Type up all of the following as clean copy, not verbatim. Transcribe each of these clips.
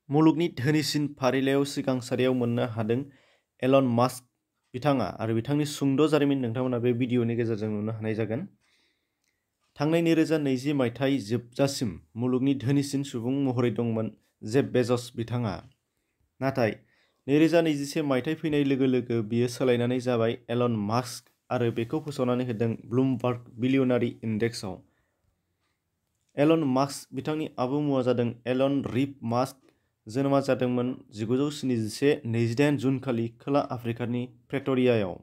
मुलुगनि धोनिसिन फारिलाइयाव सिगां सारियाव मोननो हादों एलन मास्क बिथाङा आरो बिथांनि सुंद' जारिमिन नोंथांमोना बे भिडिअनि गेजेरजों नुनो हानाय जागोन। थांनाय 2020 मायथाइ जोबजासिम मुलुगनि धोनिसिन सुबुं महरै दंमोन जेफ बेजस बिथाङा। नाथाय 2021 मायथाइ फैनाय लोगो लोगो बियो सोलायनानै जाबाय एलन मास्क आरो बेखौ फोसावनानै होदों ब्लुमबार्ग बिलियनारि इन्डेक्सआव। एलन मास्क बिथांनि आबुं मुङा जादों एलन रिप मास्क। जोनोमा जादोंमोन 1971 28 जुन खालि खोला आफ्रिकानि प्रेट'रियायाव।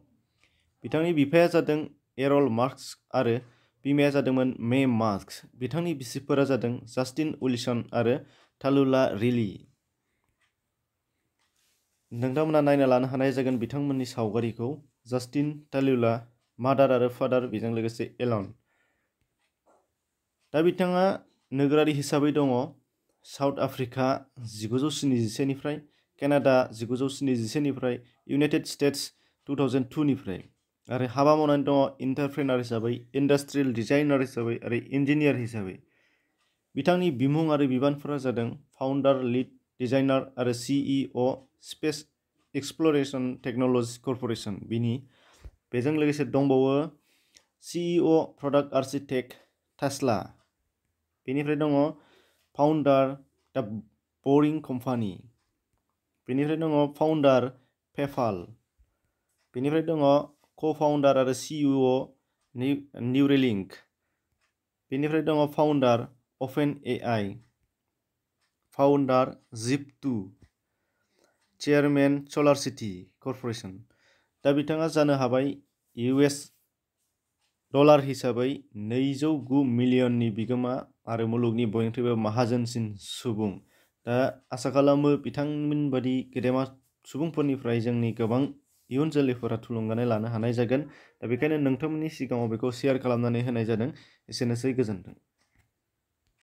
बिथांनि बिफाया जादों एरल मास्क आरो बिमाया जादोंमोन मे मास्क। बिथांनि बिसिफोरा जादों जास्टिन उइलसन आरो तालुला रिली। नोंथांमोना नायना लानो हानाय जागोन बिथांमोननि सावगारिखौ। जास्टिन, तालुला, मादार आरो फादार, बेजों लोगोसे एलन। दा बिथाङा नोगोरारि हिसाबै दङ साउथ आफ्रिका 1971 निफ्राय, केनाडा 1971 निफ्राय, इउनाइटेड स्टेट्स 2002 निफ्राय आरो हाबा मावनानै दङ एन्टारप्रेनार हिसाबै, इन्डास्ट्रियेल डिजाइनार हिसाबै आरो इन्जिनियार हिसाबै। बिथांनि बिमुं आरो बिबानफोरा जादों फाउन्डार, लिड डिजाइनार आरो CEO स्पेस एक्सप्लरेशन टेक्न'लजिज कर्प'रेशन। बेजों लोगोसे दंबावो CEO प्रडाक्ट आर्किटेक्ट टेस्ला। बेनिफ्राय दङ फाउन्डार दा बरिं कम्पानि। बेनिफ्राय दङ फाउन्डार पेपाल। बेनिफ्राय दङ co-फाउन्डार आरो CEO निउरेलिंक। बेनिफ्राय दङ फाउन्डार OpenAI, फाउन्डार जिप2, चेयारमेन सलारसिटी कर्प'रेशन। दा बिथाङा जानो हाबाय $डलार हिसाबै 209 मिलियननि बिगोमा आरो मुलुगनि बयनिख्रुइबो माहाजोनसिन सुबुं। दा आसा खालामो बिथांमोनबादि गेदेमा सुबुंफोरनिफ्राय जोंनि गोबां इयुन जोलैफोरा थुलुंगानाय लानो हानाय जागोन। दा बेखायनो नोंथांमोननि सिगाङाव बेखौ शेयार खालामनानै होनाय जादों। एसेनोसै, गोजोन्थों।